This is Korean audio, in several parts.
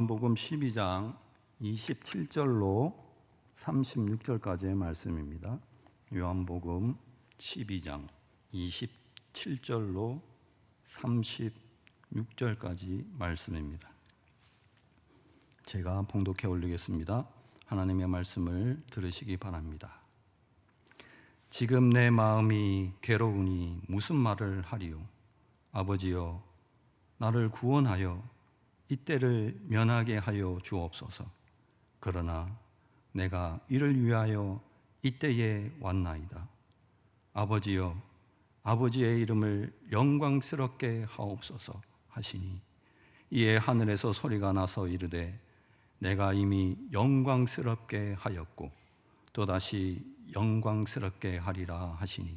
요한복음 12장 27절로 36절까지의 말씀입니다. 요한복음 12장 27절로 36절까지 말씀입니다. 제가 봉독해 올리겠습니다. 하나님의 말씀을 들으시기 바랍니다. 지금 내 마음이 괴로우니 무슨 말을 하리요? 아버지여, 나를 구원하여 이때를 면하게 하여 주옵소서. 그러나 내가 이를 위하여 이때에 왔나이다. 아버지여, 아버지의 이름을 영광스럽게 하옵소서 하시니, 이에 하늘에서 소리가 나서 이르되, 내가 이미 영광스럽게 하였고 또다시 영광스럽게 하리라 하시니,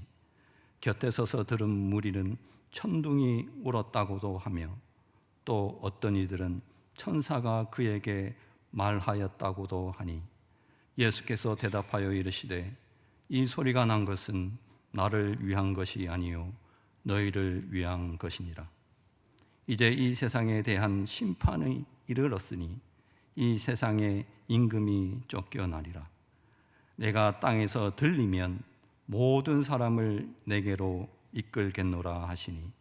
곁에 서서 들은 무리는 천둥이 울었다고도 하며, 또 어떤 이들은 천사가 그에게 말하였다고도 하니, 예수께서 대답하여 이르시되, 이 소리가 난 것은 나를 위한 것이 아니요 너희를 위한 것이니라. 이제 이 세상에 대한 심판이 이르렀으니 이 세상의 임금이 쫓겨나리라. 내가 땅에서 들리면 모든 사람을 내게로 이끌겠노라 하시니,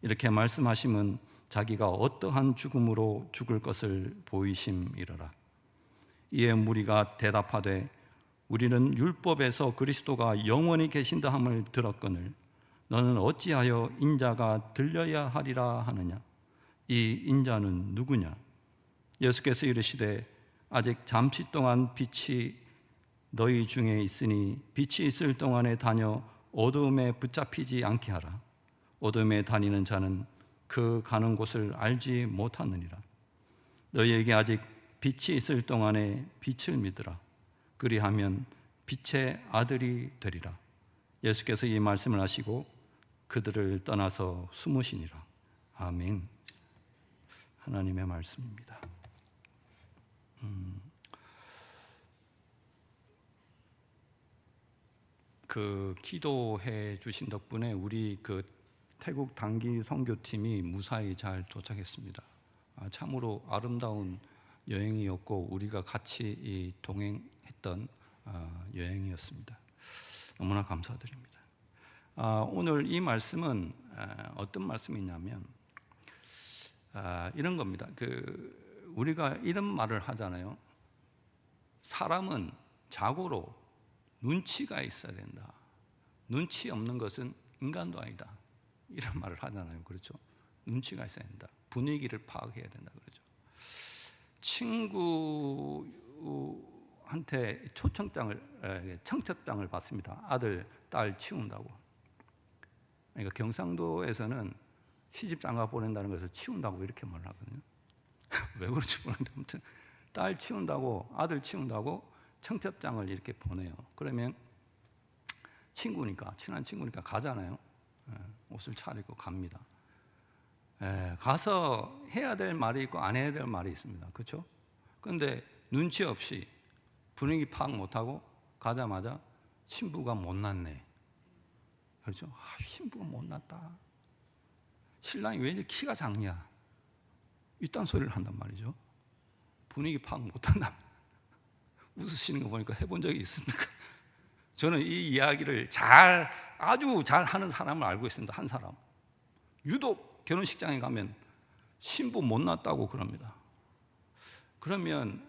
이렇게 말씀하심은 자기가 어떠한 죽음으로 죽을 것을 보이심이로라. 이에 무리가 대답하되, 우리는 율법에서 그리스도가 영원히 계신다 함을 들었거늘 너는 어찌하여 인자가 들려야 하리라 하느냐? 이 인자는 누구냐? 예수께서 이르시되, 아직 잠시 동안 빛이 너희 중에 있으니 빛이 있을 동안에 다녀 어두움에 붙잡히지 않게 하라. 어두움에 다니는 자는 그 가는 곳을 알지 못하느니라. 너희에게 아직 빛이 있을 동안에 빛을 믿으라. 그리하면 빛의 아들이 되리라. 예수께서 이 말씀을 하시고 그들을 떠나서 숨으시니라. 아멘. 하나님의 말씀입니다. 기도해 주신 덕분에 우리 태국 단기 선교팀이 무사히 잘 도착했습니다. 참으로 아름다운 여행이었고 우리가 같이 동행했던 여행이었습니다. 너무나 감사드립니다. 오늘 이 말씀은 어떤 말씀이냐면 이런 겁니다. 우리가 이런 말을 하잖아요. 사람은 자고로 눈치가 있어야 된다. 눈치 없는 것은 인간도 아니다. 이런 말을 하잖아요. 그렇죠? 눈치가 있어야 된다. 분위기를 파악해야 된다. 그렇죠? 친구한테 청첩장을 받습니다. 아들, 딸 치운다고. 그러니까 경상도에서는 시집 장가 보낸다는 것을 치운다고 이렇게 말을 하거든요. 왜 그런지 모르겠는데 아무튼 딸 치운다고, 아들 치운다고 청첩장을 이렇게 보내요. 그러면 친한 친구니까 가잖아요. 옷을 차리고 갑니다. 가서 해야 될 말이 있고 안 해야 될 말이 있습니다. 그렇죠? 그런데 눈치 없이 분위기 파악 못하고 가자마자 신부가 못났네. 그렇죠? 신부가 못났다. 신랑이 왜 이렇게 키가 작냐? 이딴 소리를 한단 말이죠. 분위기 파악 못한다. 웃으시는 거 보니까 해본 적이 있습니까? 저는 이 이야기를 아주 잘 하는 사람을 알고 있습니다. 한 사람. 유독 결혼식장에 가면 신부 못났다고 그럽니다. 그러면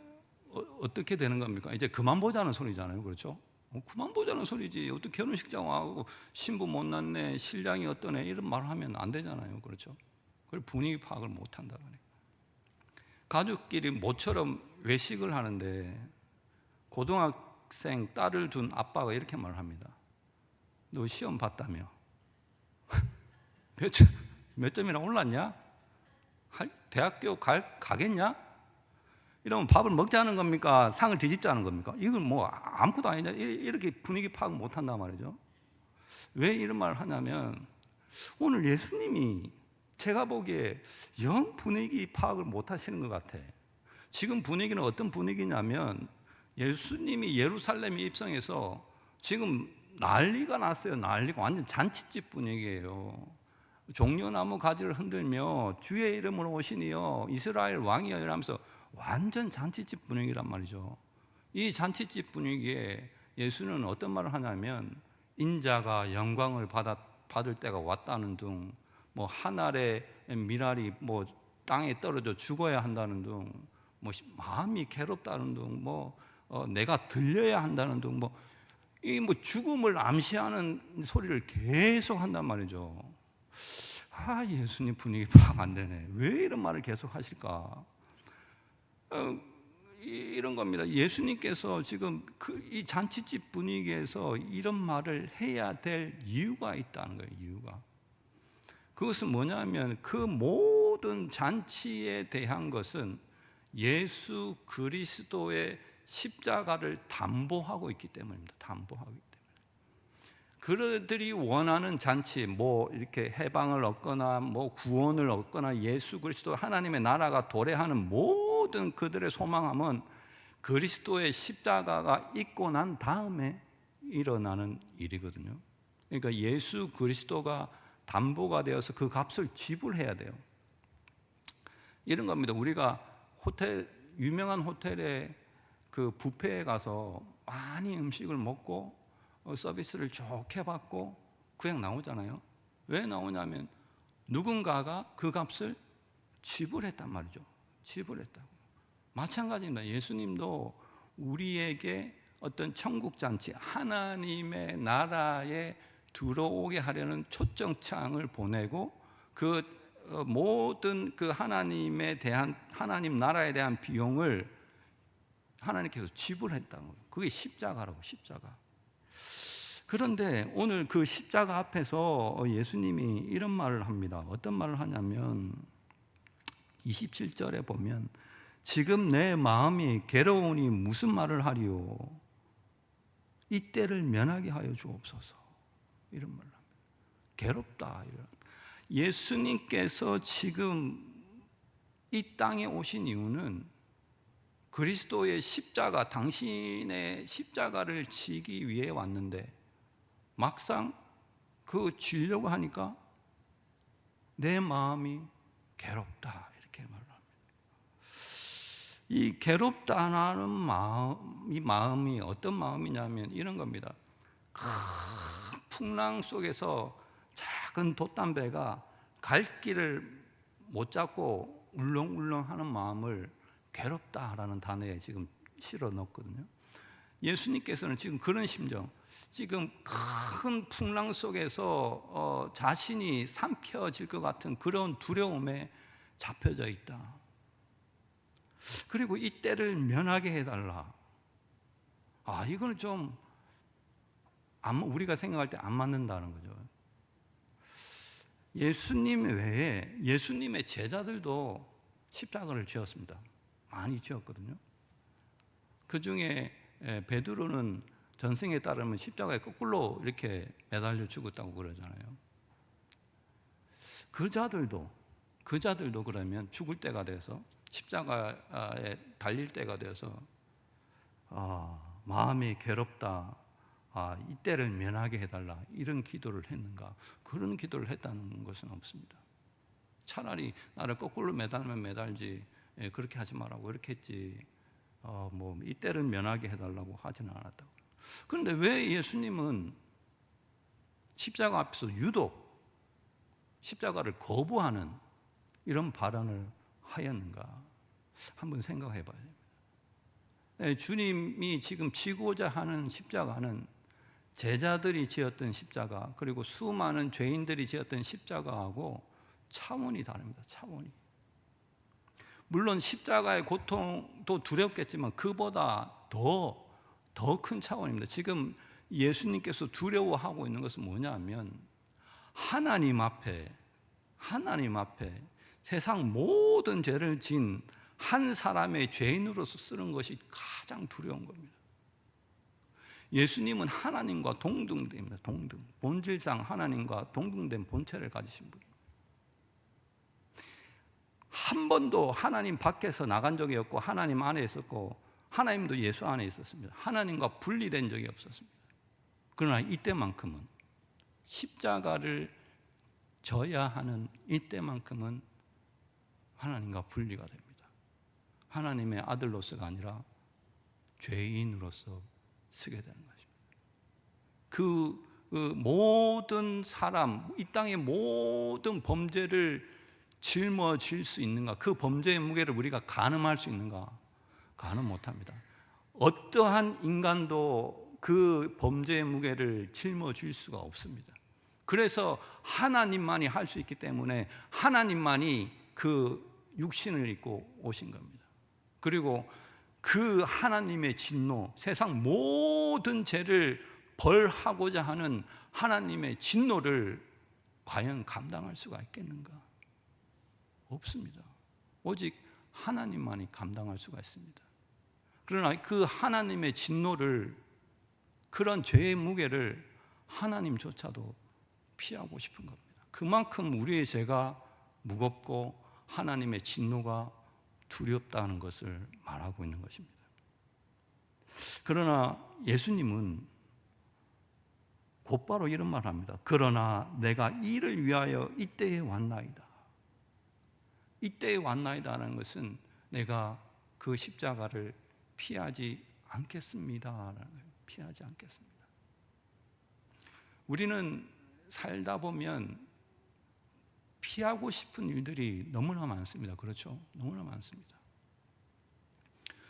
어떻게 되는 겁니까? 이제 그만 보자는 소리잖아요. 그렇죠? 그만 보자는 소리지. 어떻게 결혼식장 와고 신부 못났네, 신랑이 어떠네 이런 말을 하면 안 되잖아요. 그렇죠? 그걸 분위기 파악을 못한다. 가족끼리 모처럼 외식을 하는데 고등학생 딸을 둔 아빠가 이렇게 말을 합니다. 너 시험 봤다며? 몇 점이나 올랐냐? 대학교 가겠냐? 이러면 밥을 먹자는 겁니까? 상을 뒤집자는 겁니까? 이건 뭐 아무것도 아니냐? 이렇게 분위기 파악 못한단 말이죠. 왜 이런 말을 하냐면 오늘 예수님이 제가 보기에 영 분위기 파악을 못하시는 것 같아. 지금 분위기는 어떤 분위기냐면 예수님이 예루살렘에 입성해서 지금 난리가 났어요. 난리가 완전 잔치집 분위기예요. 종려나무 가지를 흔들며 주의 이름으로 오시니요 이스라엘 왕이여 이러면서 완전 잔치집 분위기란 말이죠. 이 잔치집 분위기에 예수는 어떤 말을 하냐면 인자가 영광을 받을 때가 왔다는 등, 뭐 한 알의 밀알이 뭐 땅에 떨어져 죽어야 한다는 등, 뭐 마음이 괴롭다는 등, 뭐 내가 들려야 한다는 등, 뭐 이 뭐 죽음을 암시하는 소리를 계속 한단 말이죠. 예수님 분위기 파악 안 되네. 왜 이런 말을 계속 하실까? 이런 겁니다. 예수님께서 지금 이 잔치집 분위기에서 이런 말을 해야 될 이유가 있다는 거예요. 이유가. 그것은 뭐냐면 그 모든 잔치에 대한 것은 예수 그리스도의 십자가를 담보하고 있기 때문입니다. 담보하기 때문에. 그들이 원하는 잔치, 뭐 이렇게 해방을 얻거나 뭐 구원을 얻거나 예수 그리스도 하나님의 나라가 도래하는 모든 그들의 소망함은 그리스도의 십자가가 있고 난 다음에 일어나는 일이거든요. 그러니까 예수 그리스도가 담보가 되어서 그 값을 지불해야 돼요. 이런 겁니다. 우리가 유명한 호텔에 그 뷔페에 가서 많이 음식을 먹고 서비스를 좋게 받고 그냥 나오잖아요. 왜 나오냐면 누군가가 그 값을 지불했단 말이죠. 지불했다고. 마찬가지입니다. 예수님도 우리에게 어떤 천국 잔치, 하나님의 나라에 들어오게 하려는 초청장을 보내고 그 모든 그 하나님에 대한, 하나님 나라에 대한 비용을 하나님께서 지불했다는 거예요. 그게 십자가라고, 십자가. 그런데 오늘 그 십자가 앞에서 예수님이 이런 말을 합니다. 어떤 말을 하냐면 27절에 보면 지금 내 마음이 괴로우니 무슨 말을 하리요? 이 때를 면하게 하여 주옵소서. 이런 말을 합니다. 괴롭다. 이런. 예수님께서 지금 이 땅에 오신 이유는 그리스도의 십자가, 당신의 십자가를 지기 위해 왔는데 막상 그 지려고 하니까 내 마음이 괴롭다. 이렇게 말을 합니다. 이 괴롭다는 마음, 이 마음이 어떤 마음이냐면 이런 겁니다. 큰 풍랑 속에서 작은 돛담배가 갈 길을 못 잡고 울렁울렁하는 마음을 괴롭다라는 단어에 지금 실어 넣었거든요. 예수님께서는 지금 그런 심정, 지금 큰 풍랑 속에서 자신이 삼켜질 것 같은 그런 두려움에 잡혀져 있다. 그리고 이 때를 면하게 해달라. 이건 좀 우리가 생각할 때 안 맞는다는 거죠. 예수님 외에 예수님의 제자들도 십자가를 지었습니다. 많이 지었거든요. 그 중에 베드로는 전승에 따르면 십자가에 거꾸로 이렇게 매달려 죽었다고 그러잖아요. 그 자들도 그러면 죽을 때가 돼서 십자가에 달릴 때가 돼서 마음이 괴롭다, 이 때를 면하게 해달라, 이런 기도를 했는가? 그런 기도를 했다는 것은 없습니다. 차라리 나를 거꾸로 매달면 매달지, 그렇게 하지 말라고 이렇게 했지, 이 때를 면하게 해달라고 하지는 않았다고. 그런데 왜 예수님은 십자가 앞에서 유독 십자가를 거부하는 이런 발언을 하였는가? 한번 생각해 봐야 됩니다. 주님이 지금 지고자 하는 십자가는 제자들이 지었던 십자가, 그리고 수많은 죄인들이 지었던 십자가하고 차원이 다릅니다. 차원이. 물론 십자가의 고통도 두렵겠지만 그보다 더 큰 차원입니다. 지금 예수님께서 두려워하고 있는 것은 뭐냐면 하나님 앞에 세상 모든 죄를 진 한 사람의 죄인으로서 쓰는 것이 가장 두려운 겁니다. 예수님은 하나님과 동등됩니다. 동등. 본질상 하나님과 동등된 본체를 가지신 분입니다. 한 번도 하나님 밖에서 나간 적이 없고 하나님 안에 있었고 하나님도 예수 안에 있었습니다. 하나님과 분리된 적이 없었습니다. 그러나 이때만큼은 십자가를 져야 하는 이때만큼은 하나님과 분리가 됩니다. 하나님의 아들로서가 아니라 죄인으로서 쓰게 되는 것입니다. 그 모든 사람, 이 땅의 모든 범죄를 짊어질 수 있는가? 그 범죄의 무게를 우리가 가늠할 수 있는가? 가늠 못합니다. 어떠한 인간도 그 범죄의 무게를 짊어질 수가 없습니다. 그래서 하나님만이 할 수 있기 때문에 하나님만이 그 육신을 입고 오신 겁니다. 그리고 그 하나님의 진노, 세상 모든 죄를 벌하고자 하는 하나님의 진노를 과연 감당할 수가 있겠는가? 없습니다. 오직 하나님만이 감당할 수가 있습니다. 그러나 그 하나님의 진노를, 그런 죄의 무게를 하나님조차도 피하고 싶은 겁니다. 그만큼 우리의 죄가 무겁고 하나님의 진노가 두렵다는 것을 말하고 있는 것입니다. 그러나 예수님은 곧바로 이런 말을 합니다. 그러나 내가 이를 위하여 이때에 왔나이다. 이때에 왔나이다라는 것은 내가 그 십자가를 피하지 않겠습니다라는 거예요. 피하지 않겠습니다. 우리는 살다 보면 피하고 싶은 일들이 너무나 많습니다. 그렇죠? 너무나 많습니다.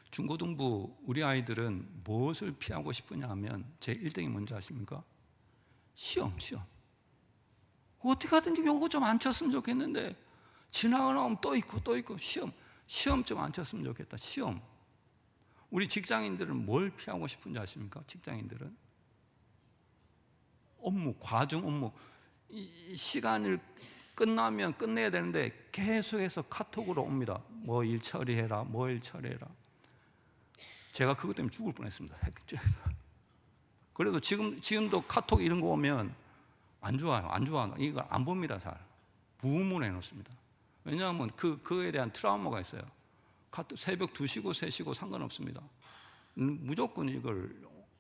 중고등부 우리 아이들은 무엇을 피하고 싶으냐 하면 제 1등이 뭔지 아십니까? 시험. 어떻게 하든지 요거 좀 안 쳤으면 좋겠는데 지나가 나오면 또 있고 시험 좀 안 쳤으면 좋겠다. 시험. 우리 직장인들은 뭘 피하고 싶은지 아십니까? 직장인들은 업무, 과중 업무. 이 시간을 끝나면 끝내야 되는데 계속해서 카톡으로 옵니다. 뭐 일 처리해라. 제가 그것 때문에 죽을 뻔했습니다. 그래도 지금도 카톡 이런 거 오면 안 좋아요. 이거 안 봅니다. 잘 무음으로 해놓습니다. 왜냐하면 그거에 대한 트라우마가 있어요. 카톡 새벽 2시고 3시고 상관없습니다. 무조건 이걸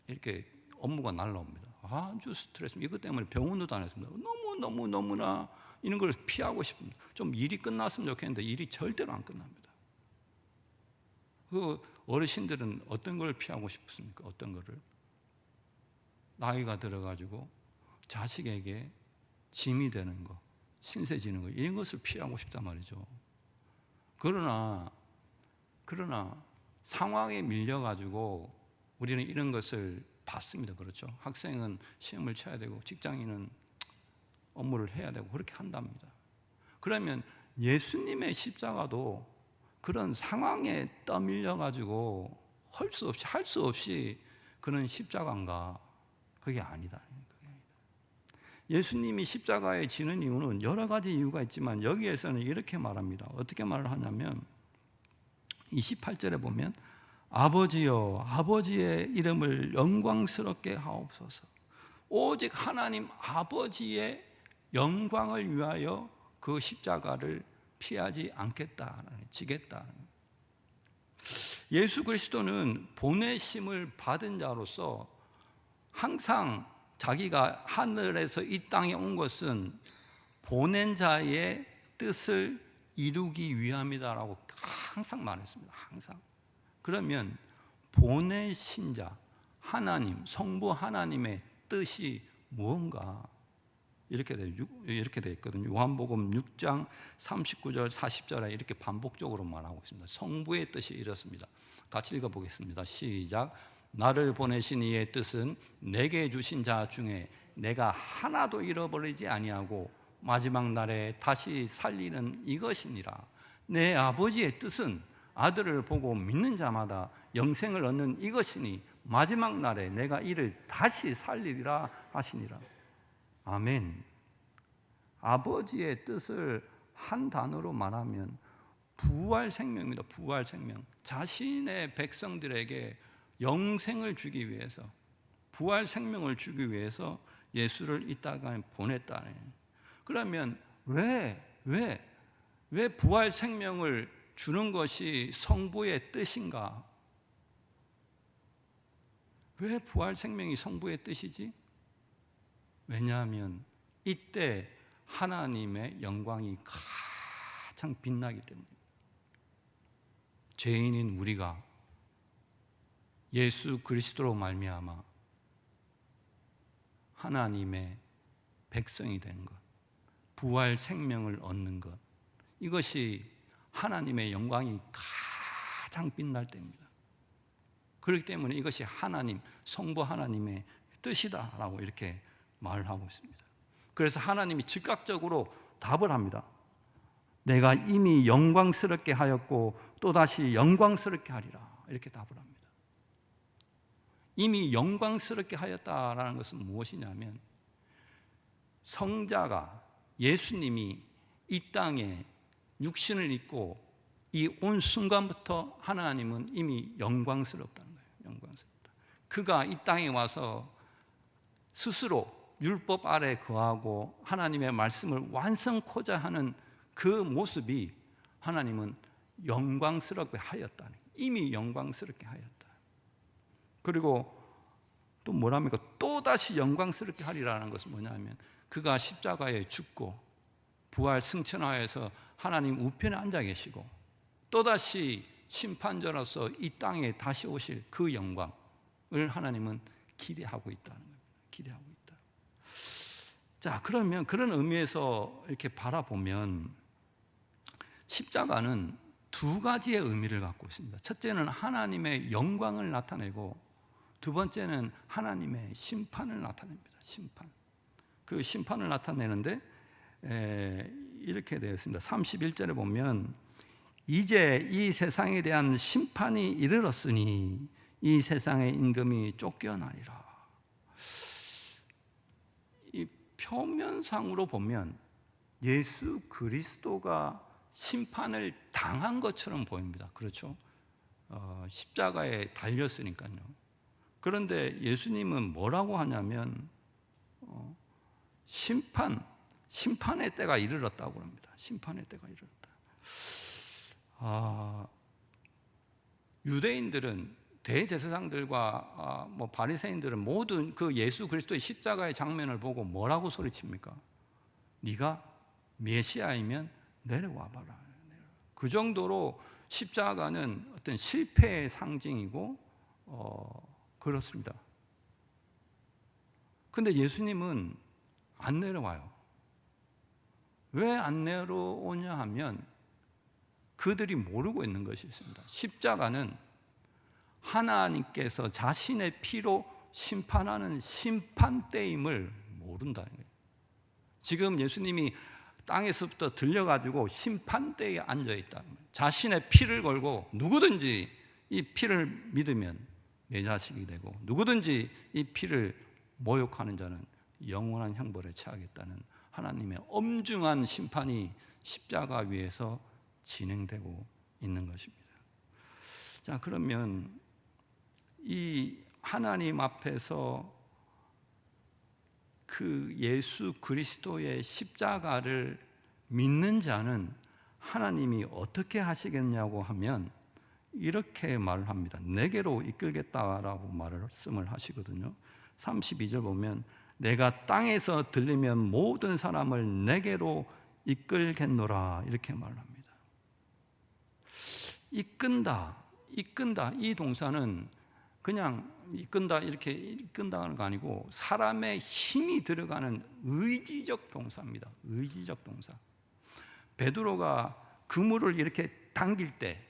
이렇게 업무가 날라옵니다. 아주 스트레스. 이것 때문에 병원도 다녔습니다. 너무나 이런 걸 피하고 싶습니다. 좀 일이 끝났으면 좋겠는데 일이 절대로 안 끝납니다. 그 어르신들은 어떤 걸 피하고 싶습니까? 어떤 거를? 나이가 들어가지고 자식에게 짐이 되는 거, 신세 지는 거, 이런 것을 피하고 싶단 말이죠. 그러나 상황에 밀려가지고 우리는 이런 것을 받습니다. 그렇죠? 학생은 시험을 쳐야 되고 직장인은 업무를 해야 되고 그렇게 한답니다. 그러면 예수님의 십자가도 그런 상황에 떠밀려가지고 할 수 없이 그런 십자가인가? 그게 아니다. 예수님이 십자가에 지는 이유는 여러 가지 이유가 있지만 여기에서는 이렇게 말합니다. 어떻게 말을 하냐면 28절에 보면 아버지여 아버지의 이름을 영광스럽게 하옵소서. 오직 하나님 아버지의 영광을 위하여 그 십자가를 피하지 않겠다, 지겠다. 예수 그리스도는 보내심을 받은 자로서 항상 자기가 하늘에서 이 땅에 온 것은 보낸 자의 뜻을 이루기 위함이다라고 항상 말했습니다. 항상. 그러면 보내신 자 하나님, 성부 하나님의 뜻이 무언가 이렇게 되어 있거든요. 요한복음 6장 39절 40절에 이렇게 반복적으로 말하고 있습니다. 성부의 뜻이 이렇습니다. 같이 읽어보겠습니다. 시작. 나를 보내신 이의 뜻은 내게 주신 자 중에 내가 하나도 잃어버리지 아니하고 마지막 날에 다시 살리는 이것이니라. 내 아버지의 뜻은 아들을 보고 믿는 자마다 영생을 얻는 이것이니 마지막 날에 내가 이를 다시 살리리라 하시니라. 아멘. 아버지의 뜻을 한 단어로 말하면 부활 생명입니다. 부활 생명. 자신의 백성들에게 영생을 주기 위해서, 부활 생명을 주기 위해서 예수를 이 땅에 보냈다네. 그러면 왜 부활 생명을 주는 것이 성부의 뜻인가? 왜 부활 생명이 성부의 뜻이지? 왜냐하면 이때 하나님의 영광이 가장 빛나기 때문입니다. 죄인인 우리가 예수 그리스도로 말미암아 하나님의 백성이 된 것, 부활 생명을 얻는 것, 이것이 하나님의 영광이 가장 빛날 때입니다. 그렇기 때문에 이것이 하나님, 성부 하나님의 뜻이다라고 이렇게 말을 하고 있습니다. 그래서 하나님이 즉각적으로 답을 합니다. 내가 이미 영광스럽게 하였고 또다시 영광스럽게 하리라, 이렇게 답을 합니다. 이미 영광스럽게 하였다라는 것은 무엇이냐면, 성자가, 예수님이 이 땅에 육신을 입고 이 온 순간부터 하나님은 이미 영광스럽다는 거예요. 영광스럽다. 그가 이 땅에 와서 스스로 율법 아래 거하고 하나님의 말씀을 완성코자 하는 그 모습이 하나님은 영광스럽게 하였다는, 이미 영광스럽게 하였다. 그리고 또 뭐랍니까? 또다시 영광스럽게 하리라는 것은 뭐냐면, 그가 십자가에 죽고 부활 승천하여서 하나님 우편에 앉아 계시고 또다시 심판자로서 이 땅에 다시 오실 그 영광을 하나님은 기대하고 있다는 겁니다. 기대하고 있다. 자, 그러면 그런 의미에서 이렇게 바라보면 십자가는 두 가지의 의미를 갖고 있습니다. 첫째는 하나님의 영광을 나타내고, 두 번째는 하나님의 심판을 나타냅니다. 심판. 그 심판을 나타내는데 이렇게 되어 있습니다. 31절에 보면, 이제 이 세상에 대한 심판이 이르렀으니 이 세상의 임금이 쫓겨나리라. 이 표면상으로 보면 예수 그리스도가 심판을 당한 것처럼 보입니다. 그렇죠? 십자가에 달렸으니까요. 그런데 예수님은 뭐라고 하냐면 심판의 때가 이르렀다고 합니다. 심판의 때가 이르렀다. 유대인들은, 대제사장들과 바리새인들은 모든 그 예수 그리스도의 십자가의 장면을 보고 뭐라고 소리칩니까? 네가 메시아이면 내려와 봐라. 그 정도로 십자가는 어떤 실패의 상징이고 그렇습니다. 근데 예수님은 안 내려와요. 왜 안 내려오냐 하면 그들이 모르고 있는 것이 있습니다. 십자가는 하나님께서 자신의 피로 심판하는 심판대임을 모른다는 거예요. 지금 예수님이 땅에서부터 들려가지고 심판대에 앉아있다는 거예요. 자신의 피를 걸고 누구든지 이 피를 믿으면 내 자식이 되고, 누구든지 이 피를 모욕하는 자는 영원한 형벌에 처하겠다는 하나님의 엄중한 심판이 십자가 위에서 진행되고 있는 것입니다. 자, 그러면 이 하나님 앞에서 그 예수 그리스도의 십자가를 믿는 자는 하나님이 어떻게 하시겠냐고 하면 이렇게 말을 합니다. 내게로 이끌겠다라고 말씀을 하시거든요. 32절 보면, 내가 땅에서 들리면 모든 사람을 내게로 이끌겠노라, 이렇게 말을 합니다. 이끈다 이 동사는 그냥 이끈다 이렇게 이끈다는 거 아니고 사람의 힘이 들어가는 의지적 동사입니다. 의지적 동사. 베드로가 그물을 이렇게 당길 때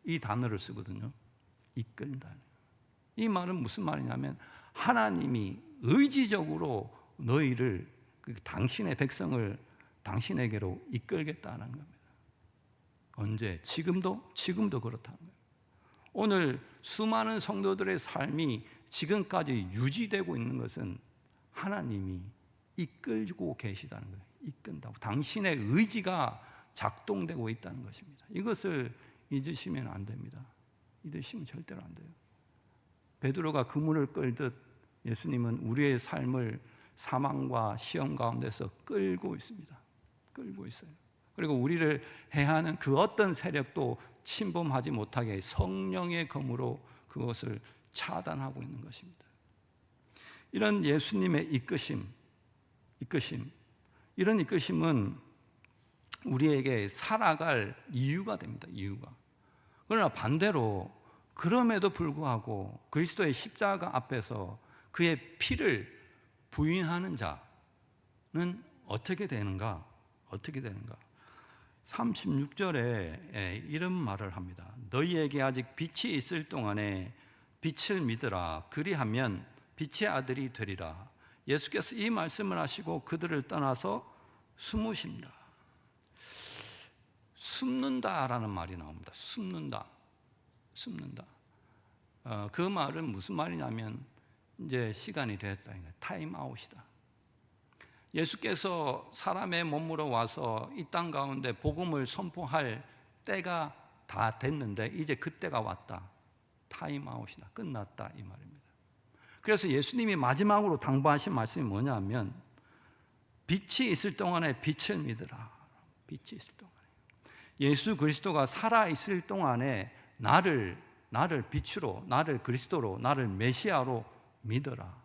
이 단어를 쓰거든요. 이끈다. 이 말은 무슨 말이냐면, 하나님이 의지적으로 너희를, 당신의 백성을 당신에게로 이끌겠다는 겁니다. 언제? 지금도 그렇다는 거예요. 오늘 수많은 성도들의 삶이 지금까지 유지되고 있는 것은 하나님이 이끌고 계시다는 거예요. 이끈다고. 당신의 의지가 작동되고 있다는 것입니다. 이것을 잊으시면 안 됩니다. 잊으시면 절대로 안 돼요. 베드로가 그물을 끌듯 예수님은 우리의 삶을 사망과 시험 가운데서 끌고 있습니다. 끌고 있어요. 그리고 우리를 해하는 그 어떤 세력도 침범하지 못하게 성령의 검으로 그것을 차단하고 있는 것입니다. 이런 예수님의 이끄심, 이런 이끄심은 우리에게 살아갈 이유가 됩니다. 이유가. 그러나 반대로 그럼에도 불구하고 그리스도의 십자가 앞에서 그의 피를 부인하는 자는 어떻게 되는가? 어떻게 되는가? 36절에 이런 말을 합니다. 너희에게 아직 빛이 있을 동안에 빛을 믿으라. 그리하면 빛의 아들이 되리라. 예수께서 이 말씀을 하시고 그들을 떠나서 숨으십니다. 숨는다라는 말이 나옵니다. 숨는다. 그 말은 무슨 말이냐면 이제 시간이 됐다. 타임 아웃이다. 예수께서 사람의 몸으로 와서 이 땅 가운데 복음을 선포할 때가 다 됐는데 이제 그때가 왔다. 타임 아웃이다. 끝났다 이 말입니다. 그래서 예수님이 마지막으로 당부하신 말씀이 뭐냐면 빛이 있을 동안에 빛을 믿으라. 빛이 있을 동안에 예수 그리스도가 살아 있을 동안에 나를 빛으로, 나를 그리스도로, 나를 메시아로 믿어라.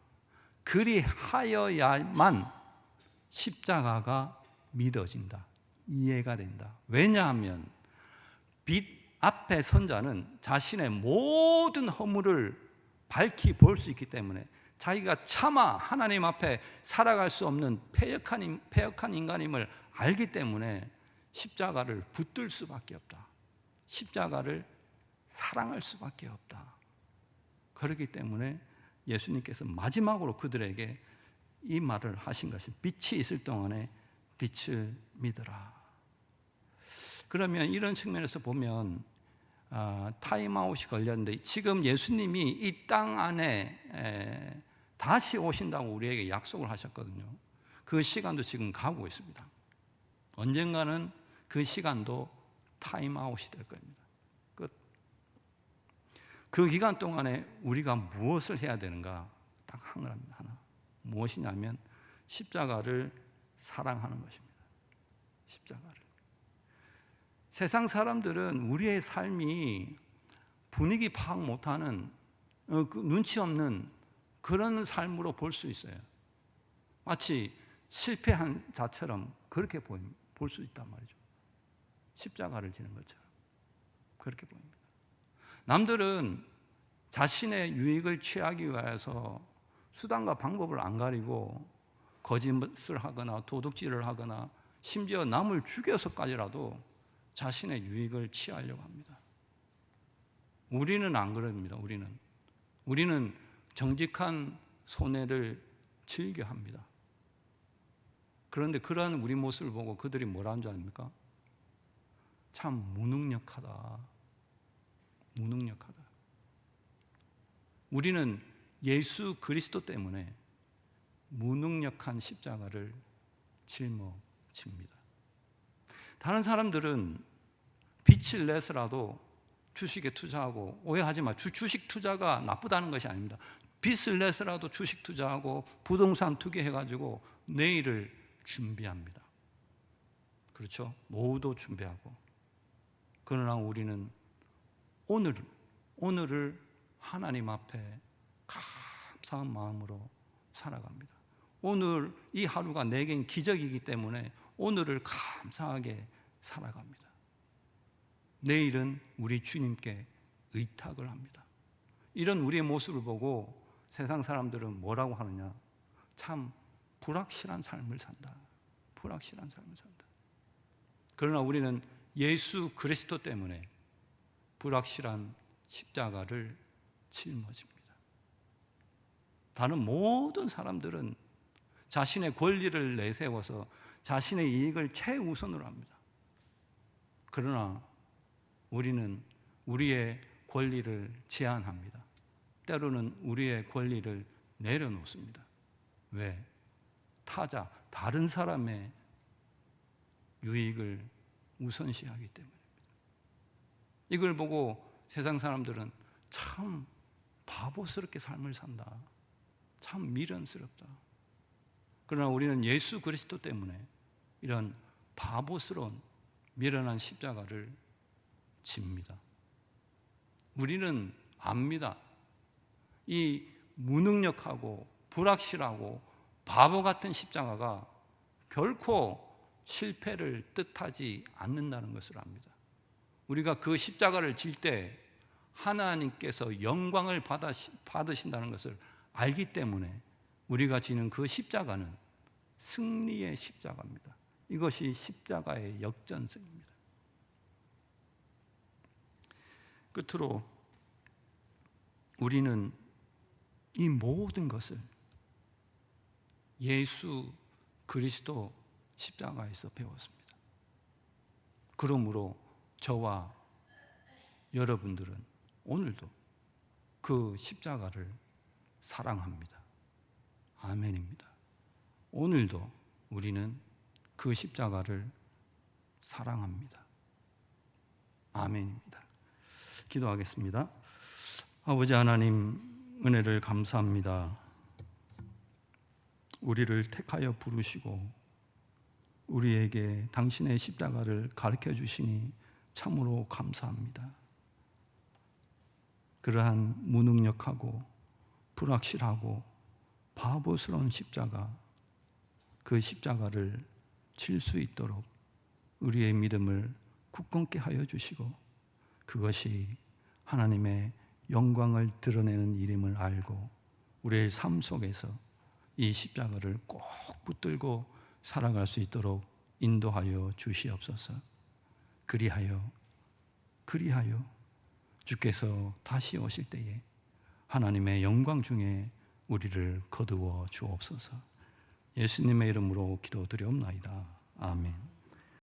그리하여야만 십자가가 믿어진다. 이해가 된다. 왜냐하면 빛 앞에 선 자는 자신의 모든 허물을 밝히 볼 수 있기 때문에 자기가 차마 하나님 앞에 살아갈 수 없는 패역한 인간임을 알기 때문에 십자가를 붙들 수밖에 없다. 십자가를 사랑할 수밖에 없다. 그렇기 때문에 예수님께서 마지막으로 그들에게 이 말을 하신 것이 빛이 있을 동안에 빛을 믿으라. 그러면 이런 측면에서 보면 타임아웃이 걸렸는데 지금 예수님이 이 땅 안에 다시 오신다고 우리에게 약속을 하셨거든요. 그 시간도 지금 가고 있습니다. 언젠가는 그 시간도 타임아웃이 될 겁니다. 끝. 그 기간 동안에 우리가 무엇을 해야 되는가? 딱 하나. 무엇이냐면 십자가를 사랑하는 것입니다. 십자가를. 세상 사람들은 우리의 삶이 분위기 파악 못하는 눈치 없는 그런 삶으로 볼 수 있어요. 마치 실패한 자처럼 그렇게 볼 수 있단 말이죠. 십자가를 지는 것처럼 그렇게 보입니다. 남들은 자신의 유익을 취하기 위해서 수단과 방법을 안 가리고 거짓을 하거나 도둑질을 하거나 심지어 남을 죽여서까지라도 자신의 유익을 취하려고 합니다. 우리는 안 그럽니다. 우리는 정직한 손해를 즐겨합니다. 그런데 그러한 우리 모습을 보고 그들이 뭐라는 줄 아닙니까? 참 무능력하다. 우리는 예수 그리스도 때문에 무능력한 십자가를 짊어집니다. 다른 사람들은 빛을 내서라도 주식에 투자하고, 오해하지 마. 주식 투자가 나쁘다는 것이 아닙니다. 빚을 내서라도 주식 투자하고 부동산 투기해가지고 내일을 준비합니다. 그렇죠? 노후도 준비하고. 그러나 우리는 오늘을 하나님 앞에 감사한 마음으로 살아갑니다. 오늘 이 하루가 내겐 기적이기 때문에 오늘을 감사하게 살아갑니다. 내일은 우리 주님께 의탁을 합니다. 이런 우리의 모습을 보고 세상 사람들은 뭐라고 하느냐? 참 불확실한 삶을 산다. 그러나 우리는 예수 그리스도 때문에 불확실한 십자가를 짊어집니다. 다른 모든 사람들은 자신의 권리를 내세워서 자신의 이익을 최우선으로 합니다. 그러나 우리는 우리의 권리를 제한합니다. 때로는 우리의 권리를 내려놓습니다. 왜? 다른 사람의 유익을 우선시하기 때문입니다. 이걸 보고 세상 사람들은 참 바보스럽게 삶을 산다. 참 미련스럽다. 그러나 우리는 예수 그리스도 때문에 이런 바보스러운 미련한 십자가를 집니다. 우리는 압니다. 이 무능력하고 불확실하고 바보 같은 십자가가 결코 실패를 뜻하지 않는다는 것을 압니다. 우리가 그 십자가를 질 때 하나님께서 영광을 받으신다는 것을 알기 때문에 우리가 지는 그 십자가는 승리의 십자가입니다. 이것이 십자가의 역전승입니다. 끝으로 우리는 이 모든 것을 예수 그리스도 십자가에서 배웠습니다. 그러므로 저와 여러분들은 오늘도 그 십자가를 사랑합니다. 아멘입니다. 오늘도 우리는 그 십자가를 사랑합니다. 아멘입니다. 기도하겠습니다. 아버지 하나님, 은혜를 감사합니다. 우리를 택하여 부르시고 우리에게 당신의 십자가를 가르쳐 주시니 참으로 감사합니다. 그러한 무능력하고 불확실하고 바보스러운 십자가, 그 십자가를 칠 수 있도록 우리의 믿음을 굳건케 하여 주시고 그것이 하나님의 영광을 드러내는 일임을 알고 우리의 삶 속에서 이 십자가를 꼭 붙들고 살아갈 수 있도록 인도하여 주시옵소서. 그리하여 주께서 다시 오실 때에 하나님의 영광 중에 우리를 거두어 주옵소서. 예수님의 이름으로 기도드리옵나이다. 아멘.